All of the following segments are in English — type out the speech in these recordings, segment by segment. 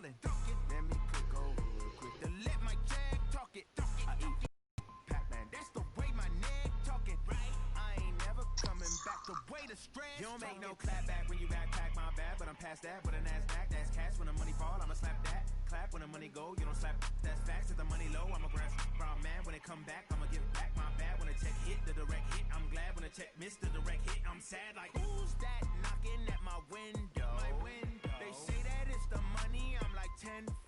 ballin'. Let me click over real quick to let my jag talk it. I eat Pac-Man, that's the way my neck talking. Right? I ain't never coming back the way the stress. You don't make no clap back when you backpack, my bad, but I'm past that. With a NASDAQ, that's cash. When the money fall, I'ma slap that. Clap when the money go, you don't slap. That's facts. If the money low, I'ma grab brown man. When it come back, I'ma give back my bad. When the check hit, the direct hit. I'm glad when the check missed the direct hit. I'm sad like, who's that knocking at my window? My window. They say that it's the money. I'm like tenfold.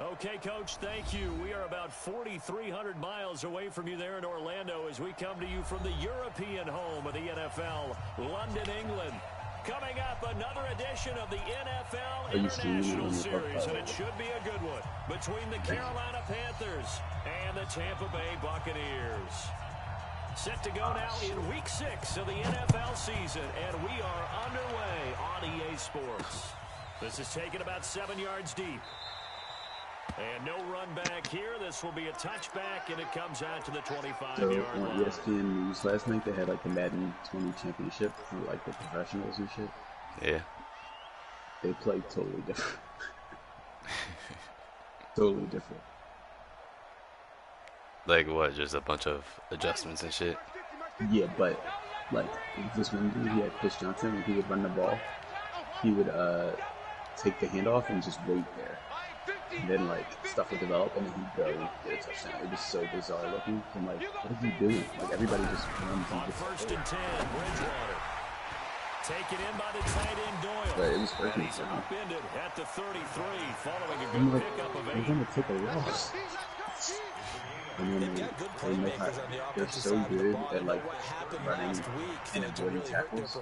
Okay, Coach, thank you. We are about 4,300 miles away from you there in Orlando as we come to you from the European home of the NFL, London, England. Coming up, another edition of the NFL International Series, and it should be a good one, between the Carolina Panthers and the Tampa Bay Buccaneers. Set to go now in Week 6 of the NFL season, and we are underway on EA Sports. This is taken about 7 yards deep. And no run back here. This will be a touchback, and it comes out to the 25-yard line. On ESPN News last night, they had like the Madden 20 championship for like the professionals and shit. Yeah. They play totally different. Totally different. Like what? Just a bunch of adjustments and shit? Yeah, but like this one dude, he had Chris Johnson, when he would run the ball, he would take the handoff and just wait there. And then, like, stuff would develop, and then he'd go get a touchdown. It was so bizarre looking. I'm like, what is he doing? Like, everybody just runs and gets First and 10, Bridgewater. Taken in by the tight end Doyle. But it was working. He's upended at the 33, following a good pickup of 8. They're going to take a loss. And then they're so good at, like, running and avoiding tackles.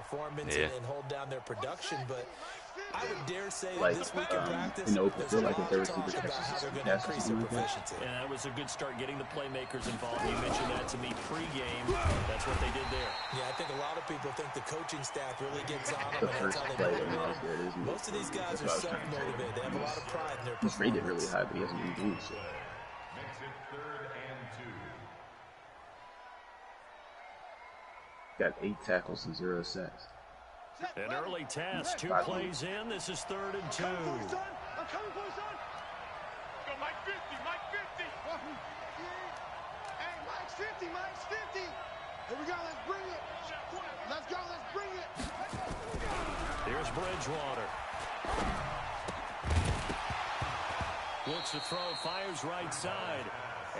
Yeah. And hold down their production, but I would dare say like, this week in practice, in open field, like if their receiver catches how they're going pass to or increase something their like that. proficiency. And that was a good start getting the playmakers involved. You mentioned that to me pregame. That's what they did there. Yeah, I think a lot of people think the coaching staff really gets on The them. first play that was good, isn't it? Most of these guys are self-motivated. They have a lot of pride in their He's performance. rated really high, but he hasn't been doing shit. Got 8 tackles and 0 sacks. An early test, 2 plays in. This is 3rd and 2. I'm coming for you, son. Go, Mike 50, Mike 50. Hey, Mike's 50, Mike's 50. Here we go, let's bring it. Let's go, let's bring it. Here's Bridgewater. Looks to throw, fires right side.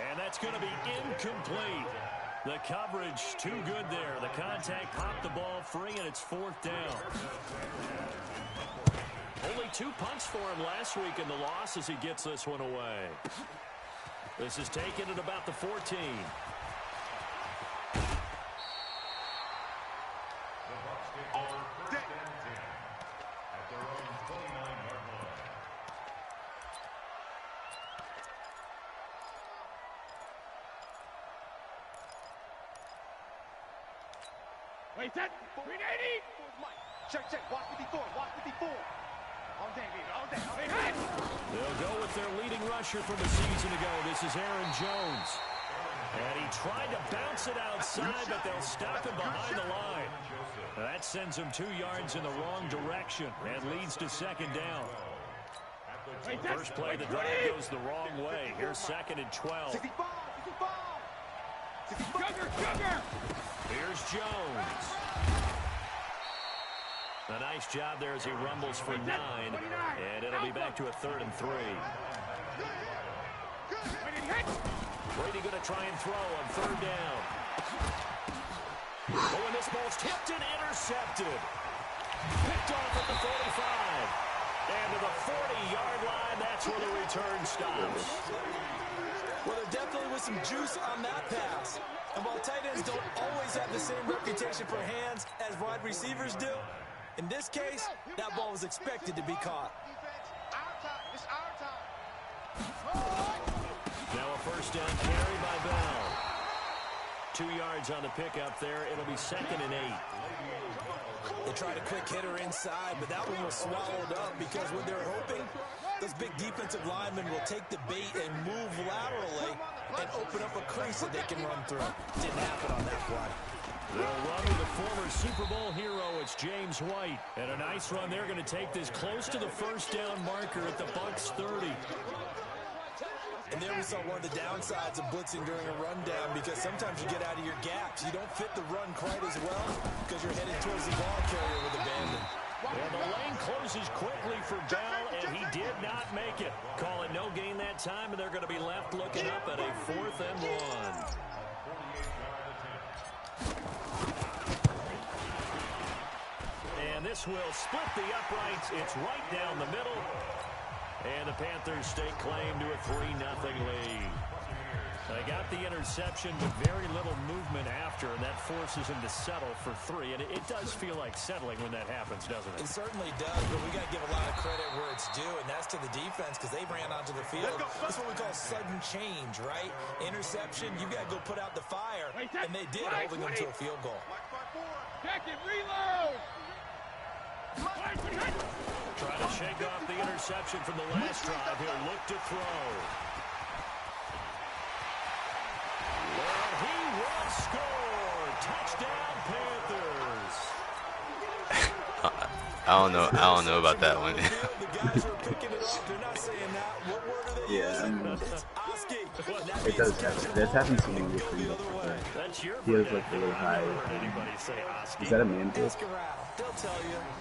And that's going to be incomplete. The coverage too good there. The contact popped the ball free, and it's 4th down. Only 2 punts for him last week in the loss as he gets this one away. This is taken at about the 14. Wait, set. 380. Check, check. Watch 54. Watch 54. All day, baby. All day. All day. Hey! They'll go with their leading rusher from a season ago. This is Aaron Jones. And he tried to bounce it outside, but they'll stop him behind the line. That sends him 2 yards in the wrong direction and leads to 2nd down. First play, the drive goes the wrong way. Here's 2nd and 12. 65. 65. Sugar. Here's Jones. A nice job there as he rumbles for 9. And it'll be back to a 3rd and 3. Brady going to try and throw on 3rd down. Oh, and this ball's tipped and intercepted. Picked off at the 45. And to the 40-yard line, that's where the return stops. Well, there definitely was some juice on that pass. And while tight ends don't always have the same reputation for hands as wide receivers do, in this case, that ball was expected to be caught. It's our time. Now a 1st down carry by Bell. 2 yards on the pickup there. It'll be 2nd and 8. They tried a quick hitter inside, but that one was swallowed up because what they're hoping, those big defensive linemen will take the bait and move laterally and open up a crease that they can run through. Didn't happen on that play. They'll run with the former Super Bowl hero. It's James White. And a nice run. They're going to take this close to the first down marker at the Bucs 30. And there we saw one of the downsides of blitzing during a rundown, because sometimes you get out of your gaps. You don't fit the run quite as well because you're headed towards the ball carrier with abandon. And the lane closes quickly for Bell, and he did not make it. Call it no gain that time, and they're going to be left looking up at a 4th and 1. And this will split the uprights. It's right down the middle. And the Panthers stake claim to a 3-0 lead. They got the interception, but very little movement after, and that forces him to settle for 3. And it does feel like settling when that happens, doesn't it? It certainly does, but we got to give a lot of credit where it's due, and that's to the defense, because they ran onto the field. That's what we call sudden change, right? Interception, you got to go put out the fire, and they did, holding them to a field goal. Check it, reload. Trying to shake off the interception from the last drive. He'll look to throw. And he will score. Touchdown, Panthers. I don't know about that one. Yeah, I mean, it does happen. That's happened to me with him. He has like a little high. Is that a man ball?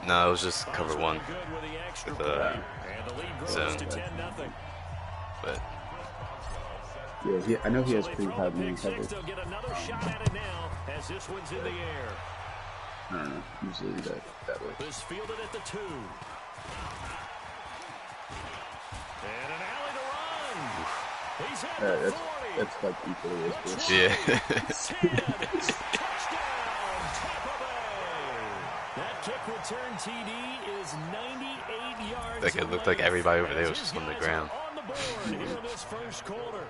No, it was just cover 1 with the zone. But yeah, I know he has pretty high man coverage. They'll get another shot at it now as this one's in the air. I don't know. Usually that way. This fielded at the 2. And an alley to run. He's at the 40. That's like equally as good. yeah. 10. Touchdown, Tampa Bay. That kick return TD is 98 yards. Like it looked like everybody over there was just on the ground. On the board here in this first quarter.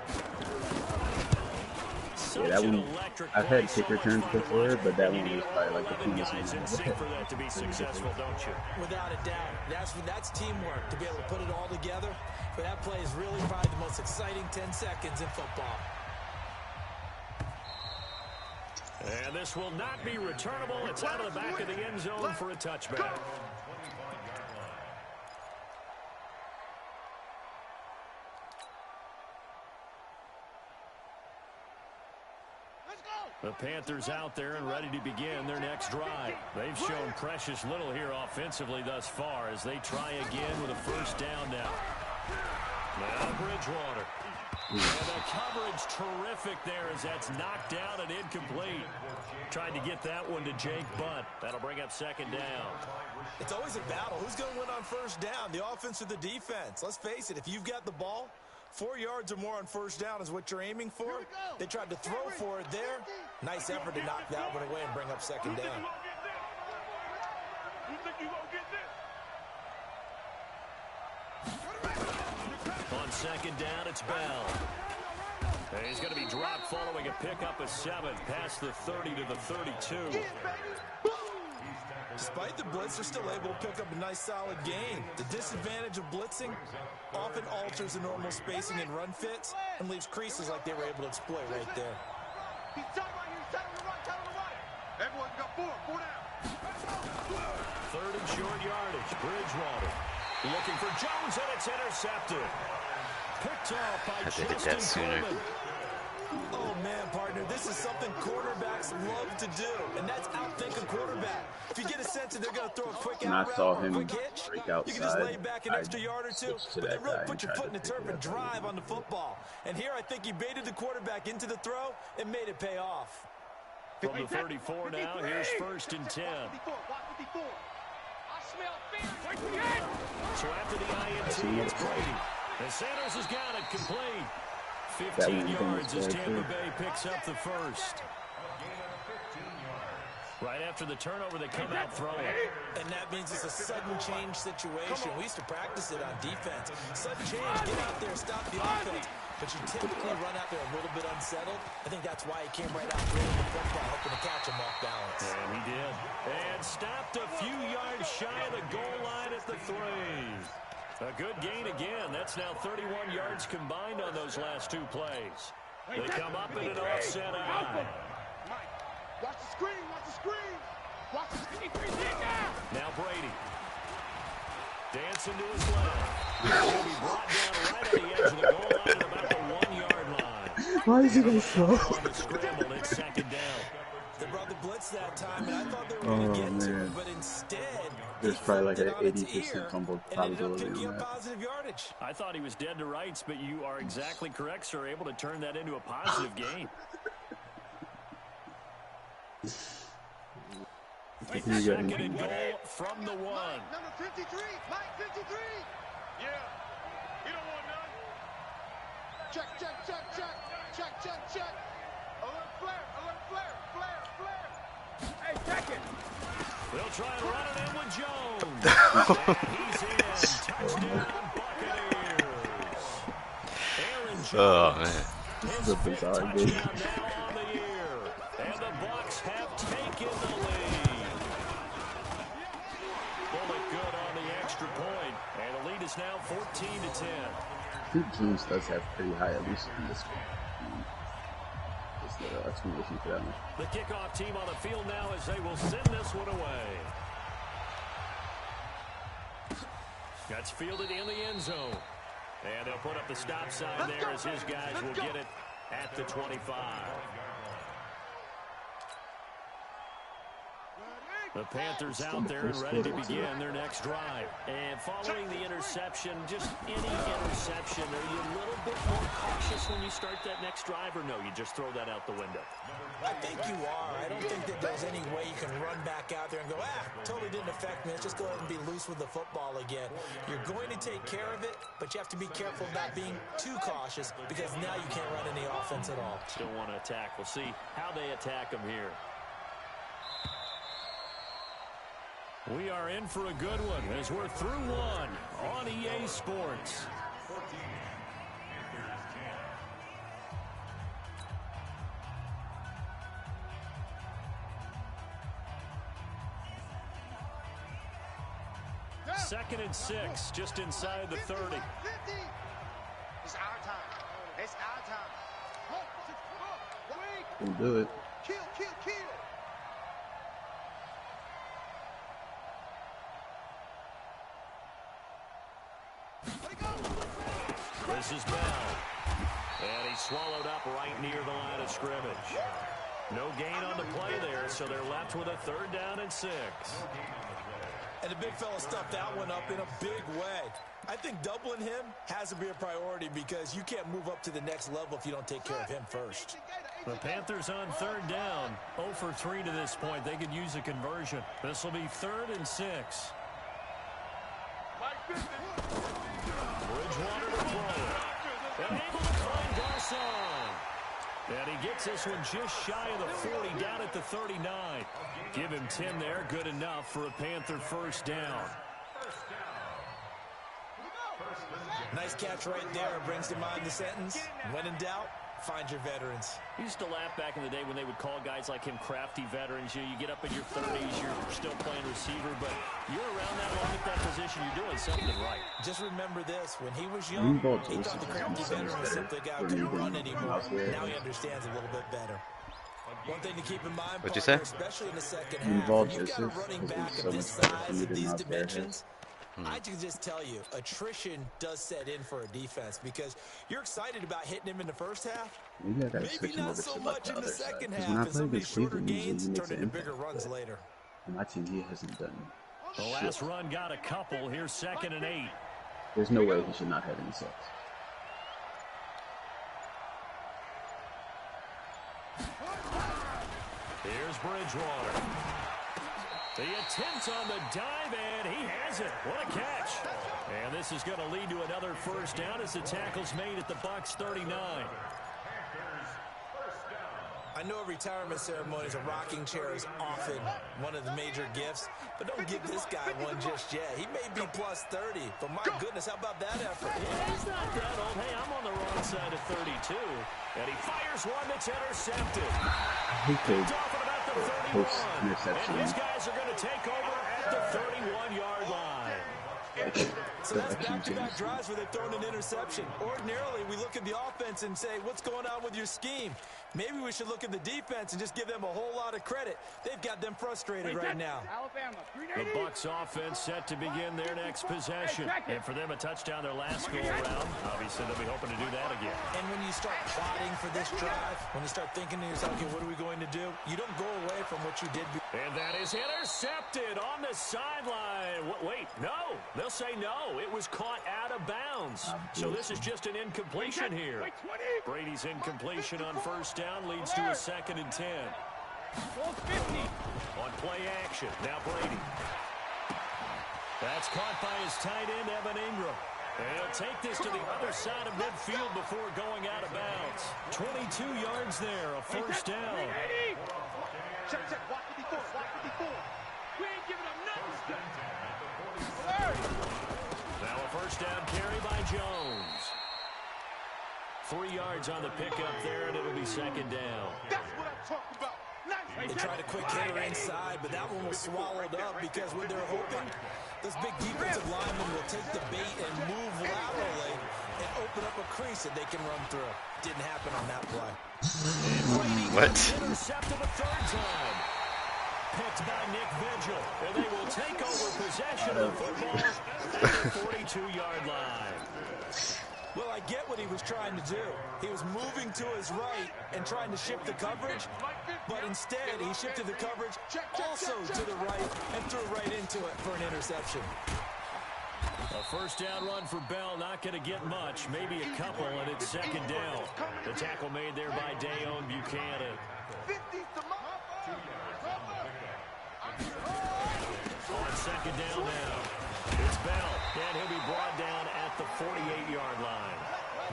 Yeah, that one, I've had kick returns before, but that one was probably like the cleanest one. For that to be successful, don't you? Without a doubt. That's teamwork, to be able to put it all together. But that play is really probably the most exciting 10 seconds in football. And this will not be returnable. It's out of the back of the end zone for a touchback. The Panthers out there and ready to begin their next drive. They've shown precious little here offensively thus far as they try again with a first down now. Now Bridgewater. And the coverage terrific there as that's knocked down and incomplete. Tried to get that one to Jake Butt. That'll bring up second down. It's always a battle. Who's going to win on first down, the offense or the defense? Let's face it, if you've got the ball, 4 yards or more on first down is what you're aiming for. They tried to throw for it there. Nice effort to knock that one away and bring up second down. On second down, it's Bell. And he's going to be dropped following a pickup of 7 past the 30 to the 32. Despite the blitz, they're still able to pick up a nice solid gain. The disadvantage of blitzing often alters the normal spacing and run fits and leaves creases like they were able to exploit right there. He's tight right here. He's tight on the right. Tight on the right. Everyone's got 4 down. 3rd and short yardage. Bridgewater looking for Jones, and it's intercepted. Picked off by Had to hit that sooner. Coleman. Oh, man, partner, this is something quarterbacks love to do, and that's outthink a quarterback. If you get a sense that they're going to throw a quick out route, quick hitch, you can just lay back an extra yard or 2, but they really put your foot in the turf and drive on the football. And here I think he baited the quarterback into the throw and made it pay off. From the 34 now, here's 1st and 10. So after the INT, it's Brady. And Sanders has got it complete. 15 yards as Tampa Bay picks up the first. Right after the turnover, they come out throwing. And that means it's a sudden change situation. We used to practice it on defense. Sudden change, get out there, stop the offense. But you typically run out there a little bit unsettled. I think that's why he came right out throwing the football, hoping to catch him off balance. And he did. And stopped a few yards shy of the goal line at the 3. A good gain again. That's now 31 yards combined on those last 2 plays. They come up in an offset eye. Watch the screen. Watch the screen. Watch the screen. Now Brady. Dancing to his left. He'll be brought down right on the edge of the goal line at about the 1-yard line. Why is he going slow? On the scramble, it's second down. They brought the blitz that time, and I thought they were going to get to it, but instead, there's probably like an 80% fumble probability on that. Positive yardage. I thought he was dead to rights, but you are exactly correct, sir. Able to turn that into a positive game. Second and goal from the 1. Number 53. Mike 53. Yeah. You don't want none. Check, check, check, check. Check, check, check. Alert flare. Alert flare. Flare, flare. Hey, check it. They'll try and run it in with Jones. And he's in. Touchdown, Buccaneers. Aaron Jones. Oh, man. This is a bizarre game. Touchdown now on the year. And the Bucs have taken the lead. Bullet good on the extra point. And the lead is now 14-10. I think Jones does have pretty high, at least in this one. Just the explanation for that one. The kickoff team on the field now as they will send this one away. That's fielded in the end zone. And they'll put up the stop sign there as his guys will get it at the 25. The Panthers out there and ready to begin their next drive. And following the interception, just any interception, are you a little bit more cautious when you start that next drive, or no, you just throw that out the window? I think you are. I don't think that there's any way you can run back out there and go, totally didn't affect me. Let's just go ahead and be loose with the football again. You're going to take care of it, but you have to be careful about being too cautious because now you can't run any offense at all. Still want to attack. We'll see how they attack them here. We are in for a good one as we're through one on EA Sports. Second and 6, just inside the 30. 50. It's our time. It's our time. Can do it. Kill, kill, kill. This is Bell. And he's swallowed up right near the line of scrimmage. No gain on the play there, so they're left with a 3rd down and 6. And the big fella stuffed that one up in a big way. I think doubling him has to be a priority because you can't move up to the next level if you don't take care of him first. The Panthers on 3rd down. 0 for 3 to this point. They could use a conversion. This will be 3rd and 6. Bridgewater to throw it. And able to find Garcon. And he gets this one just shy of the 40, down at the 39. Give him 10 there, good enough for a Panther 1st down. Nice catch right there. Brings to mind the sentence, when in doubt, find your veterans. I used to laugh back in the day when they would call guys like him crafty veterans. You get up in your 30s, you're still playing receiver, but you're around that long at that position, you're doing something right. Just remember this, when he was young, he thought the crafty veteran was simply a guy who couldn't run anymore. Now he understands a little bit better. One thing to keep in mind, What'd you say? Especially in the second half, Involved when you've got a Joseph, running because back he's of so this much better size, than these out there. dimensions, I can just tell you, attrition does set in for a defense because you're excited about hitting him in the first half. Maybe I gotta switch Maybe him not over so to like much the in the other side. second Because half, when I and play some of these against shorter Cleveland, he gains makes turn an into bigger impact. runs later. In my team, he hasn't done The last run got a couple. Here's 2nd and 8. There's no way he should not have any sacks. Here's Bridgewater. The attempt on the dive, and he has it. What a catch. And this is going to lead to another 1st down as the tackle's made at the Bucs 39. I know a retirement ceremony is a rocking chair is often one of the major gifts, but don't give this guy one just yet. He may be plus 30, but my goodness, how about that effort? Yeah, he's not that old. Hey, I'm on the wrong side of 32. And he fires one that's intercepted. He could Off at about the 31. post-interception. And his guys are going to take over at the 31-yard line. So that's back-to-back drives where they've thrown an interception. Ordinarily, we look at the offense and say, what's going on with your scheme? Maybe we should look at the defense and just give them a whole lot of credit. They've got them frustrated right now. The Bucs offense set to begin their next possession. And for them, a touchdown their last go-around. Obviously, they'll be hoping to do that again. And when you start plotting for this drive, when you start thinking to yourself, okay, what are we going to do? You don't go away from what you did before. And that is intercepted on the sideline. Wait, no. They'll say no. It was caught out of bounds. So this is just an incompletion here. Brady's incompletion on first down leads to a 2nd and 10. On play action, now Brady. That's caught by his tight end, Evan Ingram. And he'll take this to the other side of midfield before going out of bounds. 22 yards there, a first down. Check, watch 54, watch 54. We ain't giving up nothing. Now a first down carry by Jones. 3 yards on the pickup there, and it'll be 2nd down. That's what I'm talking about. Nice. They tried a quick hitter inside, but that one was swallowed up because when they're hoping, those big defensive linemen will take the bait and move laterally and open up a crease that they can run through. Didn't happen on that play. What? Intercepted a 3rd time. Picked by Nick Vigil. And they will take over possession of the football at the 42-yard line. Well, I get what he was trying to do. He was moving to his right and trying to shift the coverage, but instead he shifted the coverage also to the right and threw right into it for an interception. A first down run for Bell, not going to get much, maybe a couple, and it's 2nd down. The tackle made there by Dayon Buchanan. On 2nd down now, it's Bell, and he'll be brought down at the 48-yard line.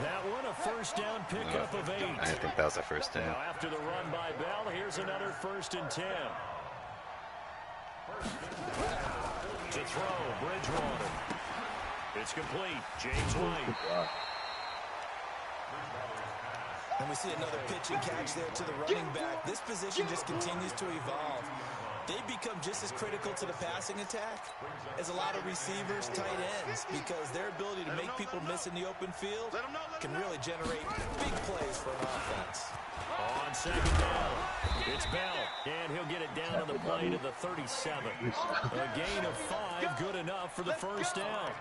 That one a first down pickup of 8. I think that was a first down. Now after the run by Bell, here's another 1st and 10. To throw, Bridgewater. It's complete. James White. And we see another pitch and catch there to the running back. This position just continues to evolve. They become just as critical to the passing attack as a lot of receivers, tight ends, because their ability to make people miss in the open field can really generate big plays for an offense. On 2nd down, it's Bell, and he'll get it down on the play to the 37. A gain of 5, good enough for the first down.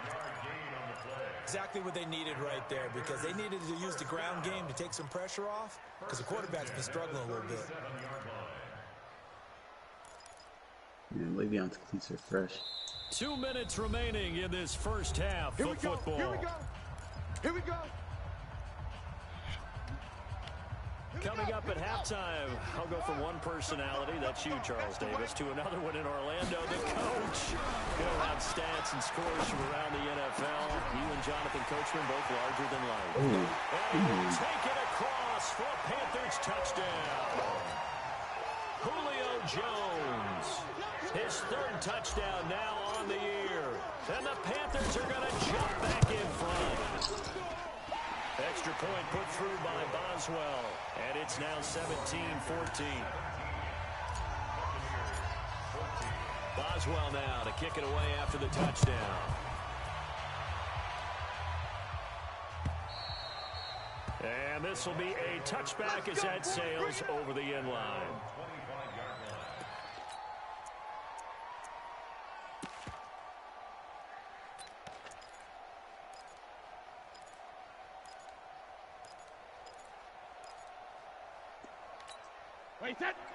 Exactly what they needed right there, because they needed to use the ground game to take some pressure off, because the quarterback's been struggling a little bit. Man, Le'Veon's cleats are fresh. 2 minutes remaining in this first half of football. Here we go. Here we go. Coming up at halftime, I'll go from one personality, that's you, Charles Davis, to another one in Orlando, the coach. He'll have stats and scores from around the NFL. You and Jonathan Coachman both larger than life. And he'll take it across for a Panthers touchdown. Julio Jones, his 3rd touchdown now on the year. And the Panthers are going to jump back in front. Extra point put through by Boswell, and it's now 17-14. Boswell now to kick it away after the touchdown. And this will be a touchback as that sails over the end line.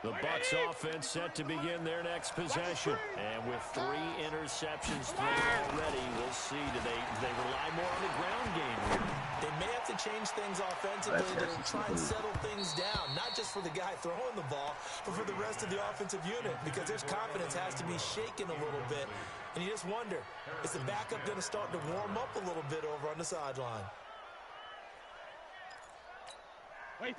The Bucs offense set to begin their next possession. And with 3 interceptions thrown already, we'll see, do they rely more on the ground game here? They may have to change things offensively to try and settle things down, not just for the guy throwing the ball, but for the rest of the offensive unit, because their confidence has to be shaken a little bit. And you just wonder, is the backup going to start to warm up a little bit over on the sideline?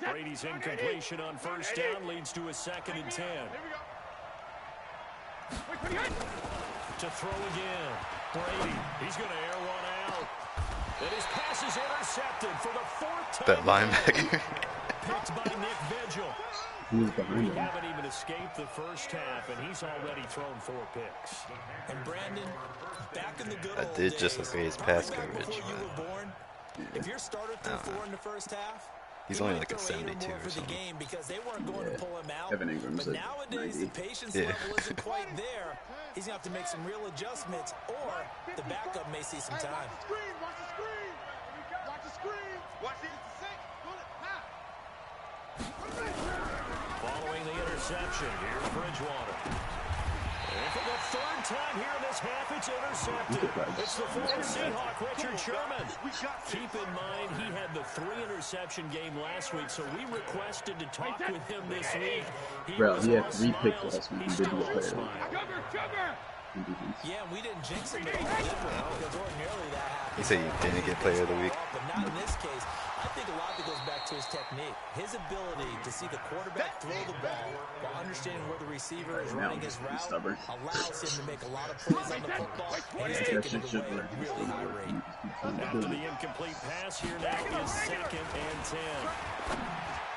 Brady's incompletion on first down leads to a 2nd and 10. To throw again. Brady, he's going to air one out. And his pass is intercepted for the 4th time. That linebacker. Picked by Nick Vigil. He was behind We him. haven't even escaped the first half, and he's already thrown 4 picks. And Brandon, back in the good I old did days, just look at his probably pass back coverage, before you man. were born, if your starter threw 4 in the first half, He's he only might like a throw 8 or 72 more or for the something. game because they weren't going to pull him out. Evan Ingram's But like nowadays, 90. the patience Yeah. level isn't quite there. He's going to have to make some real adjustments, or the backup may see some time. Watch the screen. Watch the screen. Watch the screen. Watch it. Following the interception, here's Bridgewater. And for the 3rd time here in this half, it's intercepted. It's the former Seahawk, Richard Sherman. Keep in mind, he had the 3-interception game last week, so we requested to talk with him this week. Bro, he had all 3 picks smiles. last week. He's He did still get all player. smiles. Yeah, we didn't jinx him at all, did we? Because ordinarily that happens. You say you didn't get player of the week? But not in this case. I think a lot of it goes back to his technique. His ability to see the quarterback throw the ball while understanding where the receiver is running his route allows him to make a lot of plays on the football, and he's taking it away at a really high rate. After the incomplete pass, here now is 2nd and 10.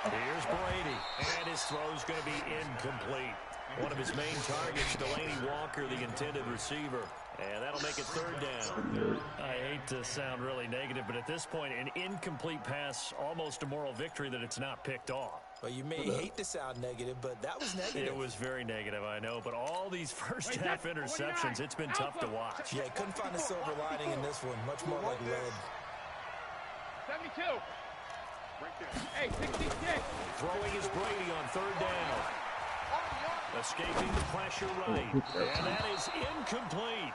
Here's Brady, and his throw's going to be incomplete. One of his main targets, Delaney Walker, the intended receiver. And that'll make it 3rd down. I hate to sound really negative, but at this point, an incomplete pass, almost a moral victory that it's not picked off. Well, you may hate to sound negative, but that was negative. It was very negative, I know. But all these first-half interceptions, it's been tough to watch. Yeah, couldn't find a silver lining in this one. Much more like lead. 72. Hey, 66. Throwing is Brady on 3rd down. Escaping the pressure right. And that is incomplete.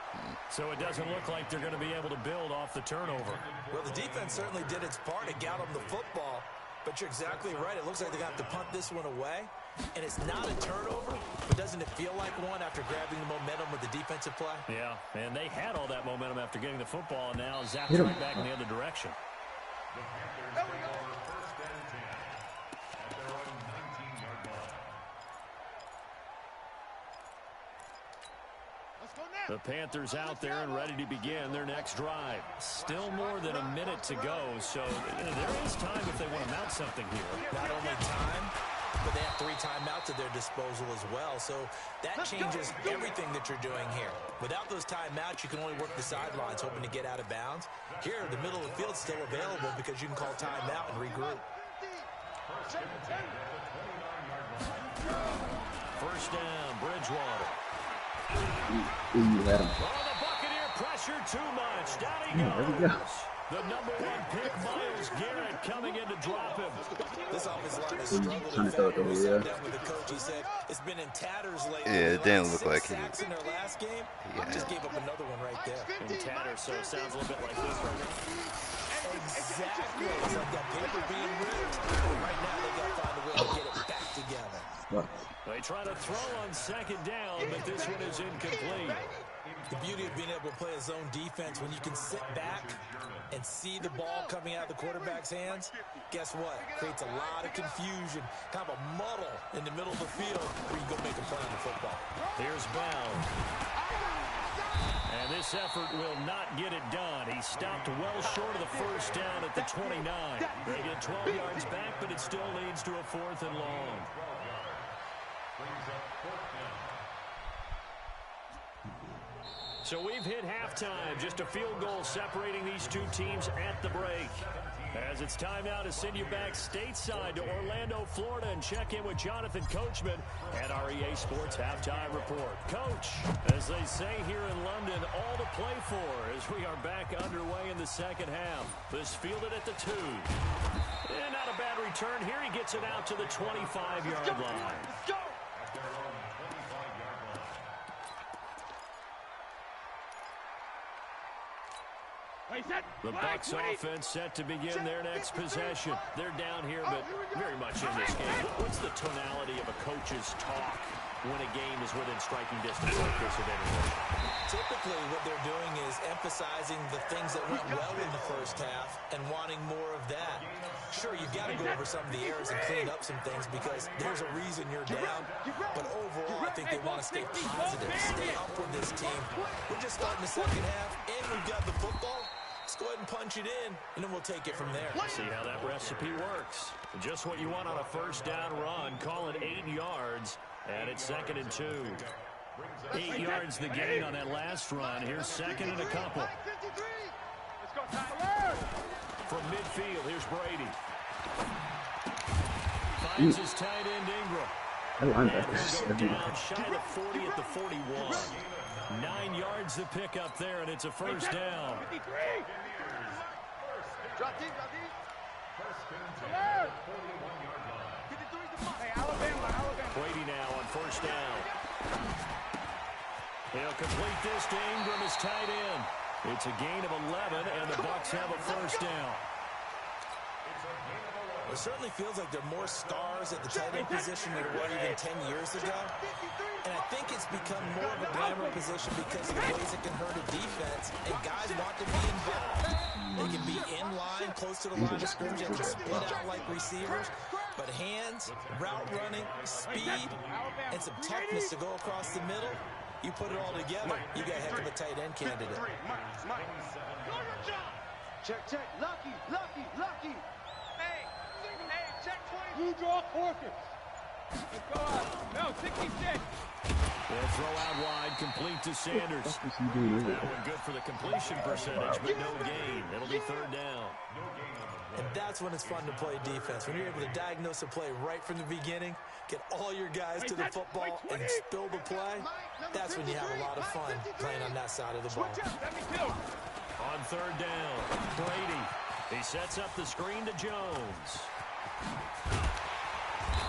So it doesn't look like they're going to be able to build off the turnover. Well, the defense certainly did its part to get them the football. But you're exactly right. It looks like they're going to have to punt this one away. And it's not a turnover, but doesn't it feel like one after grabbing the momentum with the defensive play? Yeah, and they had all that momentum after getting the football, and now zapped right back in the other direction. The Panthers out there and ready to begin their next drive. Still more than a minute to go, so there is time if they want to mount something here. Not only time, but they have 3 timeouts at their disposal as well. So that changes everything that you're doing here. Without those timeouts, you can only work the sidelines, hoping to get out of bounds. Here, the middle of the field's still available because you can call timeout and regroup. 1st down, Bridgewater. Ooh, let him. Oh, the Buccaneer pressure too much. Down he There we go. goes. The #1 pick, Myles Garrett, coming in to drop him. This offensive line has struggled. Trying to throw it over We there. sat down with the coach. He said it's been in tatters lately. Yeah, it didn't look like he sacks in their last game. Just gave up another one right there. In tatters, so it sounds a little bit like this right now. Exactly. It's like that paper being ripped. Right now, they got to find a way to get it back together. Fuck. They try to throw on 2nd down, but this one is incomplete. The beauty of being able to play a zone defense when you can sit back and see the ball coming out of the quarterback's hands, guess what? Creates a lot of confusion, kind of a muddle in the middle of the field where you can go make a play on the football. Here's Bell. And this effort will not get it done. He stopped well short of the 1st down at the 29. They get 12 yards back, but it still leads to a 4th and long. So we've hit halftime, just a field goal separating these 2 teams at the break. As it's time now to send you back stateside to Orlando, Florida, and check in with Jonathan Coachman at our EA Sports Halftime Report. Coach, as they say here in London, all to play for as we are back underway in the 2nd half. This fielded at the 2. And not a bad return here. He gets it out to the 25-yard line. The Bucs offense set to begin their next possession. They're down here, but very much in this game. What's the tonality of a coach's talk when a game is within striking distance like this of anyone? Typically, what they're doing is emphasizing the things that went well in the 1st half and wanting more of that. Sure, you've got to go over some of the errors and clean up some things because there's a reason you're down. But overall, I think they want to stay positive, stay up with this team. We're just starting the 2nd half, and we've got the football. Let's go ahead and punch it in, and then we'll take it from there. See how that recipe works. Just what you want on a first down run. Call it 8 yards, and it's 2nd and 2. 8 yards the gain on that last run. Here's 2nd and a couple. From midfield, here's Brady. Finds his tight end, Ingram. I linebackers And down shy of the 40 at the 41. 9 yards to pick up there, and it's a first down. Brady now on first down. He'll complete this to Ingram as tight end. It's a gain of 11, and the Bucs have a first down. It certainly feels like there are more stars at the tight end position than there were even 10 years ago. And I think it's become more of a glamour position because of the ways it can hurt a defense, and guys want to be involved. They can be in line, close to the line of scrimmage, and just split out like receivers. But hands, route running, speed, and some toughness to go across the middle, you put it all together, you got a heck of a tight end candidate. Check, check. Lucky, lucky, lucky. Hey, check 20. You draw forfeit. Let's go out. No, 66. They'll throw out wide, complete to Sanders. That one good for the completion percentage, but no gain. It'll be 3rd down. And that's when it's fun to play defense. When you're able to diagnose a play right from the beginning, get all your guys to the football and spill the play, that's when you have a lot of fun playing on that side of the ball. On 3rd down, Brady. He sets up the screen to Jones.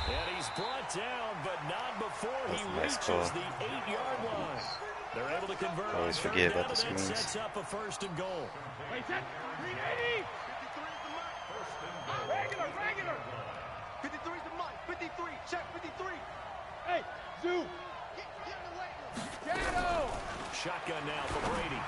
And he's brought down, but not before he reaches the 8-yard line. They're able to convert. Always forget about the screens. Sets up a 1st and goal. Regular. 53's the mic. 53. Check 53. Hey, Zoo. Get in the way. Shadow. Shotgun now for Brady.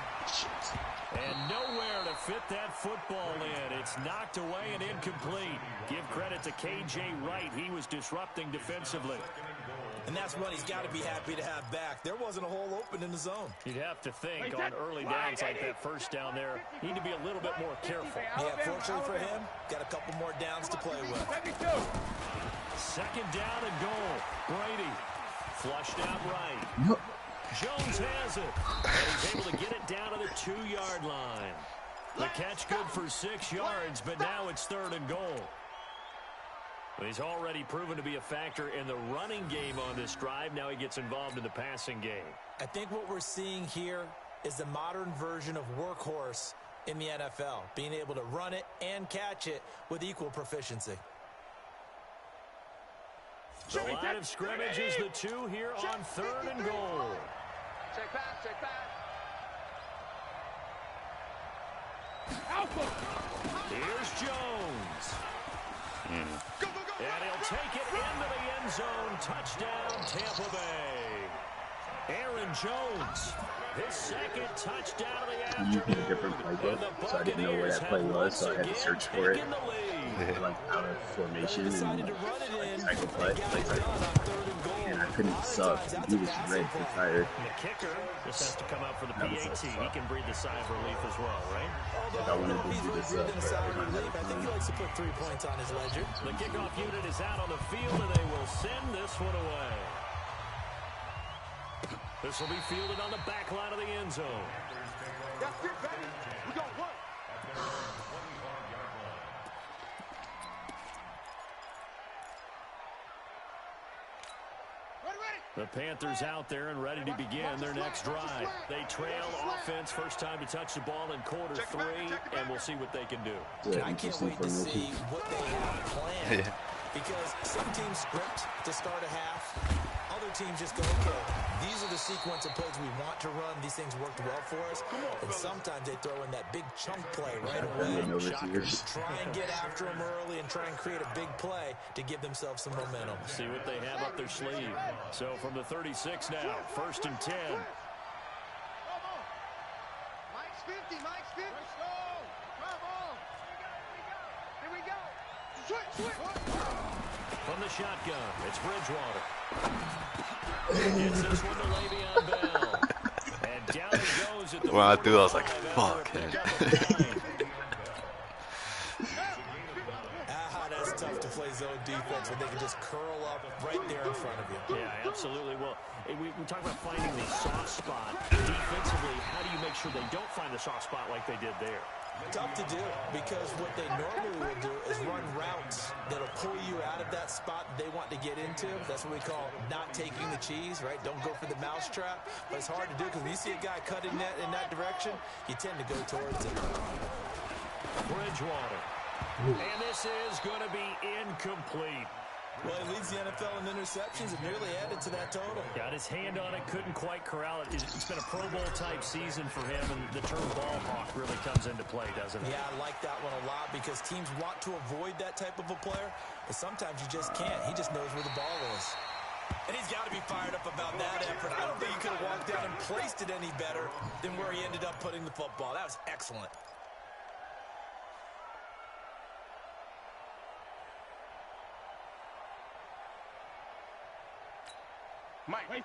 And nowhere to fit that football in. It's knocked away and incomplete. Give credit to K.J. Wright. He was disrupting defensively. And that's what he's got to be happy to have back. There wasn't a hole open in the zone. You'd have to think on early downs like that first down there, need to be a little bit more careful. Yeah, fortunately for him, got a couple more downs to play with. 2nd down and goal. Brady flushed out right. Nope. Jones has it. And he's able to get it down to the 2-yard line. The catch good for 6 yards, but now it's 3rd and goal. He's already proven to be a factor in the running game on this drive. Now he gets involved in the passing game. I think what we're seeing here is the modern version of workhorse in the NFL, being able to run it and catch it with equal proficiency. The line of scrimmage is the 2 here on 3rd and goal. Check pass, check pass. Here's Jones. And he'll take it into the end zone. Touchdown, Tampa Bay. Aaron Jones, his 2nd touchdown of the afternoon. You a different playbook, so I didn't know where that play was, so I had to search for it. Like out of formation and like cycle play. And I couldn't sub. He was red and tired. The kicker just has to come out for the PAT. He can breathe a sigh of relief as well, right? I wanted to do this up, but I didn't have I think he likes to put 3 points on his ledger. The kickoff unit is out on the field, and they will send this one away. This will be fielded on the back line of the end zone. That's it, baby. We got one. The Panthers out there and ready to begin their next drive. They trail offense, first time to touch the ball in quarter 3, and we'll see what they can do. I can't wait to see what they have planned. Because some teams script to start a half. Other teams just go, okay, these are the sequence of plays we want to run. These things worked well for us. And sometimes they throw in that big chunk play right away. Try and get after them early and try and create a big play to give themselves some momentum. See what they have up their sleeve. So from the 36 now, 1st and 10. Mike's 50, Mike's 50. Let's go. Come on. Here we go. Switch. From the shotgun, it's Bridgewater. Gets this one to Le'Veon Bell. And Down he goes at the When I threw, I was like, 45 fuck. after a pickup of 9. That's tough to play zone defense when they can just curl up right there in front of you. Yeah, absolutely. Well, we talk about finding the soft spot. Defensively, how do you make sure they don't find the soft spot like they did there? Tough to do, because what they normally will do is run routes that'll pull you out of that spot they want to get into. That's what we call not taking the cheese, right? Don't go for the mousetrap. But it's hard to do because when you see a guy cutting that in that direction, you tend to go towards it. Bridgewater. And this is going to be incomplete. Well, he leads the NFL in interceptions and nearly added to that total. Got his hand on it, couldn't quite corral it. It's been a Pro Bowl-type season for him, and the term ball hawk really comes into play, doesn't it? Yeah, I like that one a lot because teams want to avoid that type of a player, but sometimes you just can't. He just knows where the ball is. And he's got to be fired up about that effort. I don't think he could have walked down and placed it any better than where he ended up putting the football. That was excellent.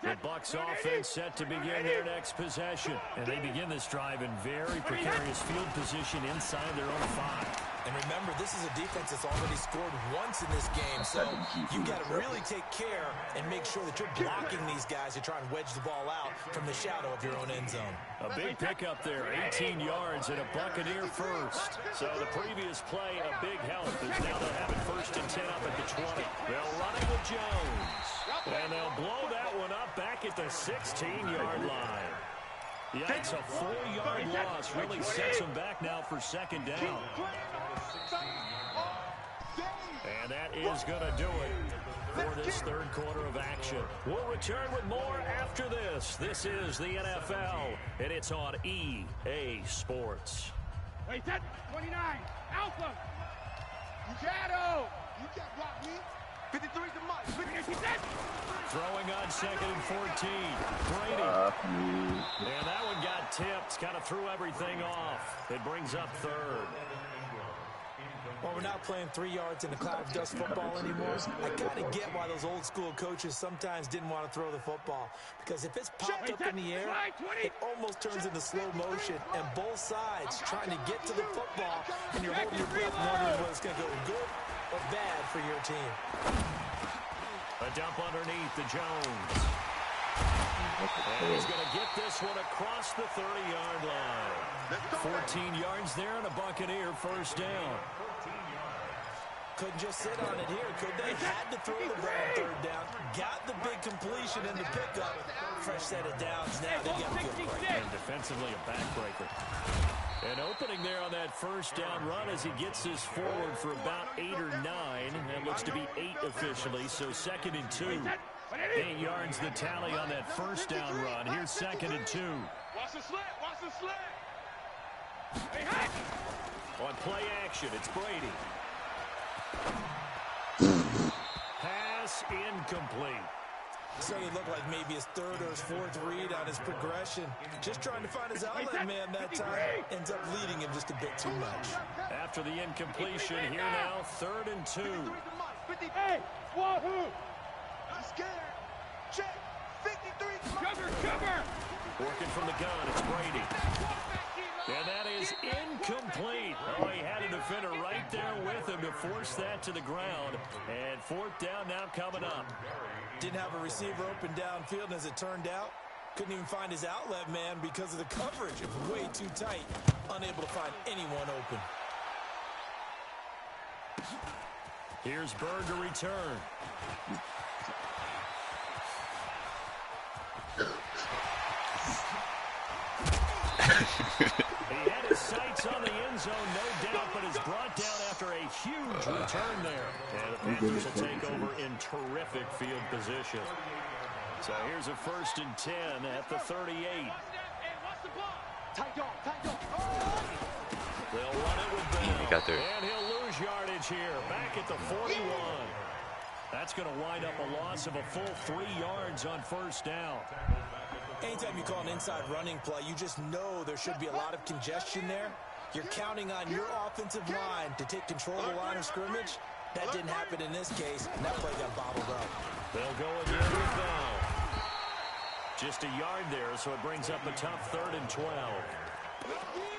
The Bucs offense set to begin their next possession. And they begin this drive in very precarious field position inside their own 5. And remember, this is a defense that's already scored once in this game, so you've got to really take care and make sure that you're blocking these guys to try and wedge the ball out from the shadow of your own end zone. A big pickup there, 18 yards and a Buccaneer first. So the previous play, a big help, is now they'll have it 1st and 10 up at the 20. They'll run it with Jones. And they'll blow that one up back at the 16-yard line. Yikes, a 4-yard loss really sets them back now for 2nd down. And that is going to do it for this 3rd quarter of action. We'll return with more after this. This is the NFL, and it's on EA Sports. Wait, that 29, Alpha. You got You can't block me. 53's the mic. Throwing on 2nd and 14. Brady. And that one got tipped. Kind of threw everything off. It brings up 3rd. Well, we're not playing 3 yards in the cloud of dust football anymore. I kind of get why those old school coaches sometimes didn't want to throw the football. Because if it's popped up in the air, it almost turns into slow motion. And both sides trying to get to the football, and you're holding your breath wondering whether it's going to go good or bad for your team. A dump underneath to Jones. And he's going to get this one across the 30-yard line. 14 yards there and a Buccaneer 1st down. Couldn't just sit on it here, could they? Had to throw the ball on 3rd down. Got the big completion in the pickup. Fresh set of downs. Now they got a good break. And defensively a backbreaker. An opening there on that 1st down run as he gets this forward for about 8 or 9. That looks to be 8 officially, so 2nd and 2. 8 yards the tally on that 1st down run. Here's 2nd and 2. Watch the slant. Watch the slant. Hey, On play action, it's Brady. Pass incomplete. So he looked like maybe his 3rd or his 4th read on his progression. Just trying to find his outlet man that time. Ends up leading him just a bit too much. After the incompletion, here now, 3rd and 2. Hey, wahoo! I'm scared. Check. 53. Cover. Working from the gun, it's Brady. And that is incomplete. Oh, he had a defender right there with him to force that to the ground. And 4th down now coming up. Didn't have a receiver open downfield, and as it turned out, couldn't even find his outlet man because of the coverage. It was way too tight. Unable to find anyone open. Here's Bird to return. He had his sights on the end zone, no doubt, but is brought down after a huge return there. And the Panthers will take over in terrific field position. So here's a 1st and 10 at the 38. They'll run it with Bell. He got there. And he'll lose yardage here, back at the 41. That's going to wind up a loss of a full 3 yards on 1st down. Anytime you call an inside running play, you just know there should be a lot of congestion there. You're counting on your offensive line to take control of the line of scrimmage. That didn't happen in this case, and that play got bobbled up. They'll go again with Bell. Just a yard there, so it brings up a tough 3rd and 12.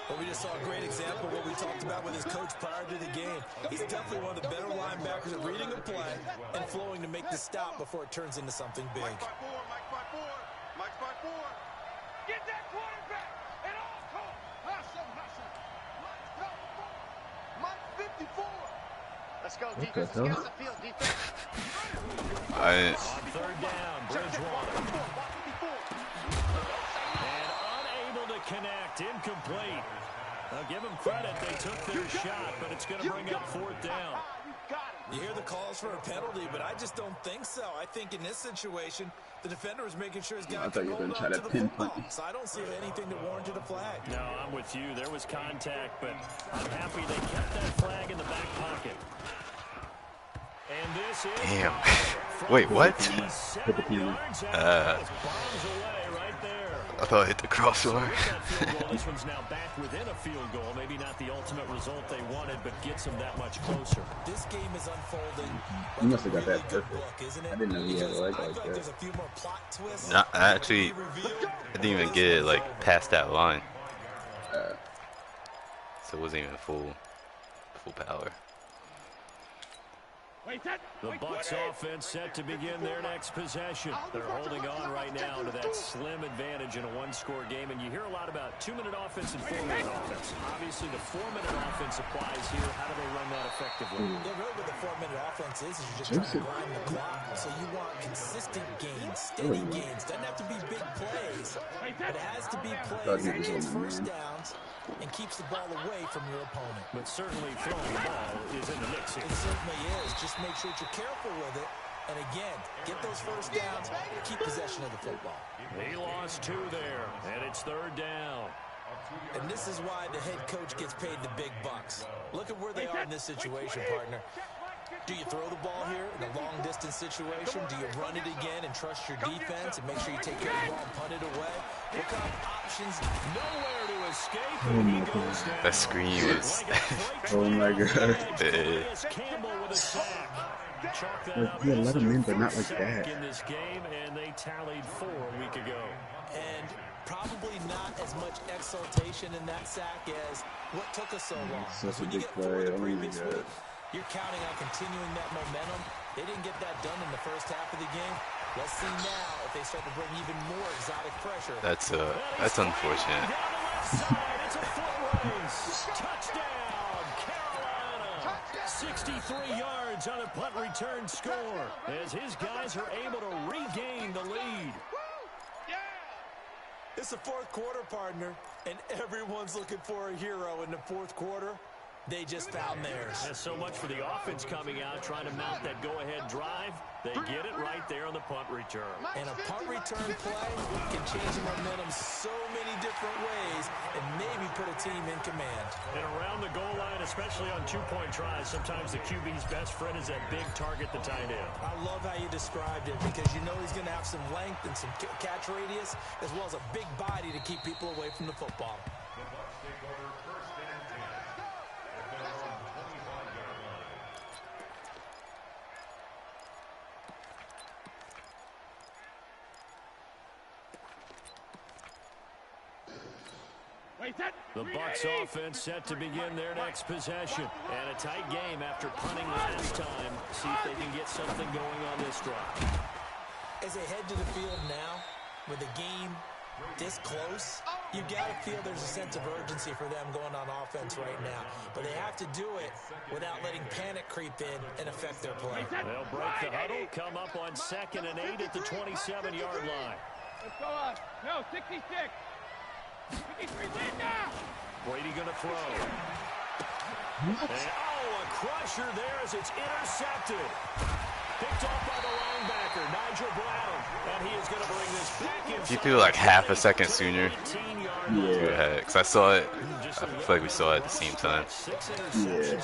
Well, we just saw a great example of what we talked about with his coach prior to the game. He's definitely one of the better linebackers at reading a play and flowing to make the stop before it turns into something big. Mike by four. Get that quarterback at all costs. Hustle. Mike 54. Let's go, defense. Let's get off the field, defense. On 3rd down, Bridgewater. And unable to connect, incomplete. I'll give them credit, they took their shot, but it's going to bring up 4th down. You hear the calls for a penalty, but I just don't think so. I think in this situation, the defender is making sure his guy can hold on to the football. So I don't see anything that warranted a flag. No, I'm with you. There was contact, but I'm happy they kept that flag in the back pocket. And this is Damn. Wait, what? I thought I hit the crossover. This one's now back within a field goal. Maybe not the ultimate result they wanted, but gets them that much closer. This game is unfolding. He must have got that perfect. I didn't know he had a leg like that. There's a few more plot twists. Nah, I didn't even get it like past that line. So it wasn't even full power. The Bucs offense set to begin their next possession. They're holding on right now to that slim advantage in a one-score game, and you hear a lot about 2-minute offense and 4-minute offense. Obviously, the 4-minute offense applies here. How do they run that effectively? Yeah, really what the 4-minute offense is you're just trying to grind the clock. So you want consistent gains, steady gains. Doesn't have to be big plays, but it has to be plays that gets first downs and keeps the ball away from your opponent. But certainly throwing the ball is in the mix here. It certainly is. Just make sure that you're careful with it. And again, get those first downs, keep possession of the football. He lost 2 there, and it's 3rd down. And this is why the head coach gets paid the big bucks. Look at where they are in this situation, partner. Do you throw the ball here in a long-distance situation? Do you run it again and trust your defense and make sure you take care of the ball and punt it away? What kind of options? Nowhere to escape, and he goes down. That screen was... Oh my god. Campbell with a sack. Chalk that up Yeah, as let him in, their but not first like that. sack in this game, and they tallied 4 a week ago. And probably not as much exultation in that sack as what took us so long. Such a When you big get 4 play. the Oh my previous god. week, you're counting on continuing that momentum. They didn't get that done in the first half of the game. Let's see now if they start to bring even more exotic pressure. That's unfortunate. Down the left side, it's a foot race. Touchdown, Carolina. 63 yards on a punt return score as his guys are able to regain the lead. It's the 4th quarter, partner, and everyone's looking for a hero in the 4th quarter. They just found theirs. That's so much for the offense coming out, trying to mount that go-ahead drive. They get it right there on the punt return. And a punt return play can change the momentum so many different ways and maybe put a team in command. And around the goal line, especially on 2-point tries, sometimes the QB's best friend is that big target, the tight end. I love how you described it because you know he's going to have some length and some catch radius as well as a big body to keep people away from the football. The Bucs offense set to begin their next possession. And a tight game after punting last time. See if they can get something going on this drive. As they head to the field now, with the game this close, you've got to feel there's a sense of urgency for them going on offense right now. But they have to do it without letting panic creep in and affect their play. They'll break the huddle, come up on 2nd and 8 at the 27-yard line. Let's go on. No, 66. 63 in now. Brady going to throw. And, a crusher there as it's intercepted. Picked off by the linebacker, Nigel Brown. And he is going to bring this back inside. He threw like half a second sooner. Yeah. Because I saw it. I feel like we saw it at the same time. Yeah.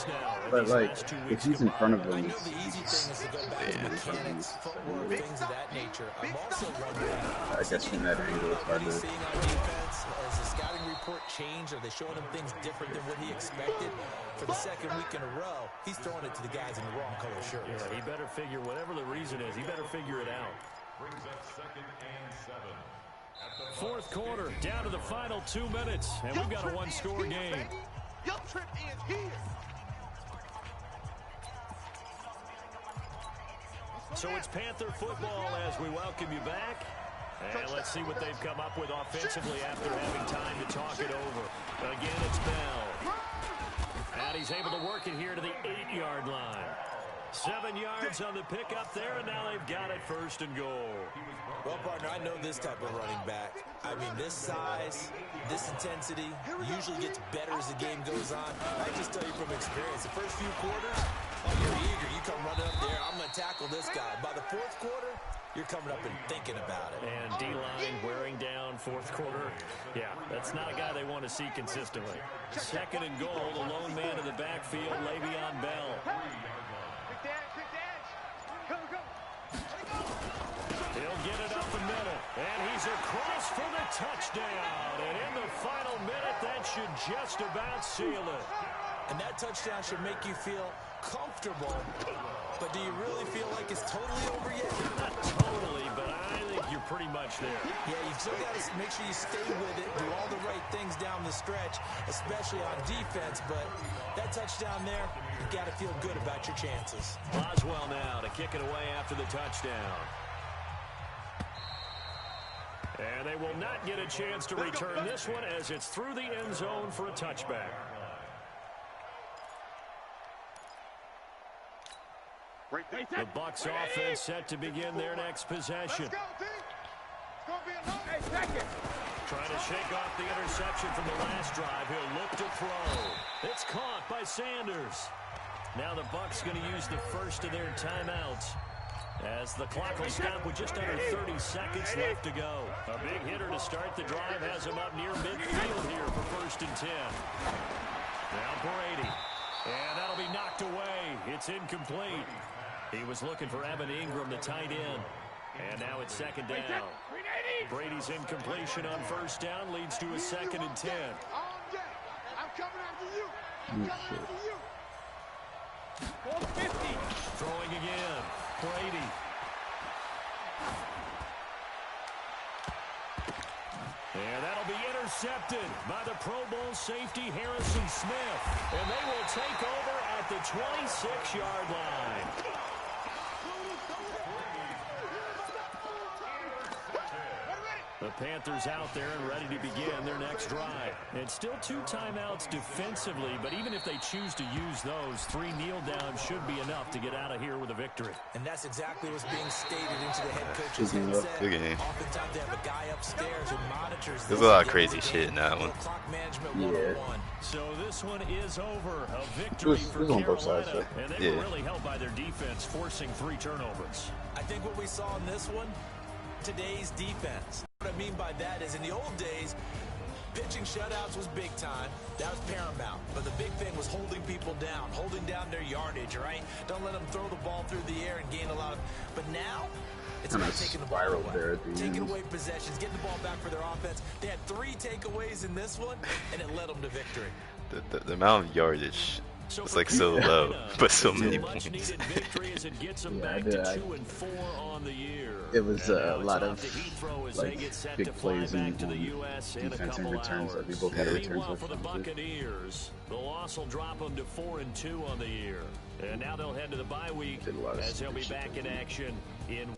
But like, if he's in front of him, The easy thing is to go back to mechanics, footwork, things of that nature. I'm also wondering, I guess from that angle it's hard what he's to. seeing on defense, has the scouting report changed? Are they showing him things different than what he expected? For the 2nd week in a row, he's throwing it to the guys in the wrong color shirts. Yeah, he better figure, whatever the reason is, he better figure it out. Brings up 2nd and 7. Fourth quarter, down to the final 2 minutes, and we've got a one-score game. Your trip is here. So it's Panther football as we welcome you back. And let's see what they've come up with offensively after having time to talk it over. Again, it's Bell. And he's able to work it here to the 8-yard line. 7 yards on the pickup there, and now they've got it first and goal. Well, partner, I know this type of running back. I mean, this size, this intensity usually gets better as the game goes on. I just tell you from experience, the first few quarters, oh, you're eager. You come running up there, I'm going to tackle this guy. By the fourth quarter, you're coming up and thinking about it. And D-line wearing down fourth quarter. Yeah, that's not a guy they want to see consistently. Second and goal, the lone man in the backfield, Le'Veon Bell. He'll get it up the middle, and he's across for the touchdown. And in the final minute, that should just about seal it. And that touchdown should make you feel comfortable. But do you really feel like it's totally over yet? Not totally, but I think you're pretty much there. Yeah, you've still got to make sure you stay with it, do all the right things down the stretch, especially on defense. But that touchdown there, you've got to feel good about your chances. Boswell now to kick it away after the touchdown. And they will not get a chance to return this one as it's through the end zone for a touchback. The Bucs offense set to begin their next possession. Trying to shake off the interception from the last drive. He'll look to throw. It's caught by Sanders. Now the Bucs going to use the first of their timeouts, as the clock will stop with just under 30 seconds left to go. A big hitter to start the drive has him up near midfield here for 1st and 10. Now Brady. And that'll be knocked away. It's incomplete. He was looking for Evan Ingram, the tight end. And now it's 2nd down. Brady's incompletion on 1st down leads to a 2nd and 10. I'm coming after you. I'm coming after you. 450. Throwing again. Brady. And that'll be intercepted by the Pro Bowl safety Harrison Smith. And they will take over at the 26-yard line. The Panthers out there and ready to begin their next drive. And still 2 timeouts defensively, but even if they choose to use those, 3 kneel downs should be enough to get out of here with a victory. And that's exactly what's being stated into the head coach's headset. Good game. Oftentimes they have a guy upstairs who monitors. There's a lot of crazy shit in that one. Yeah. So this one is over. A victory for Carolina. And they were really helped by their defense, forcing 3 turnovers. I think what we saw in this one, today's defense. What I mean by that is in the old days, pitching shutouts was big time. That was paramount. But the big thing was holding people down, holding down their yardage, right? Don't let them throw the ball through the air and gain a lot of... But now, it's about taking the ball away. Taking away possessions, getting the ball back for their offense. They had 3 takeaways in this one, and it led them to victory. The amount of yardage was like so low, but so many points. It was a lot of like big plays and defensive returns that we both had returns with. For the Buccaneers, the loss will drop them to 4-2 on the year, and now they'll head to the bye week as they'll be back in action in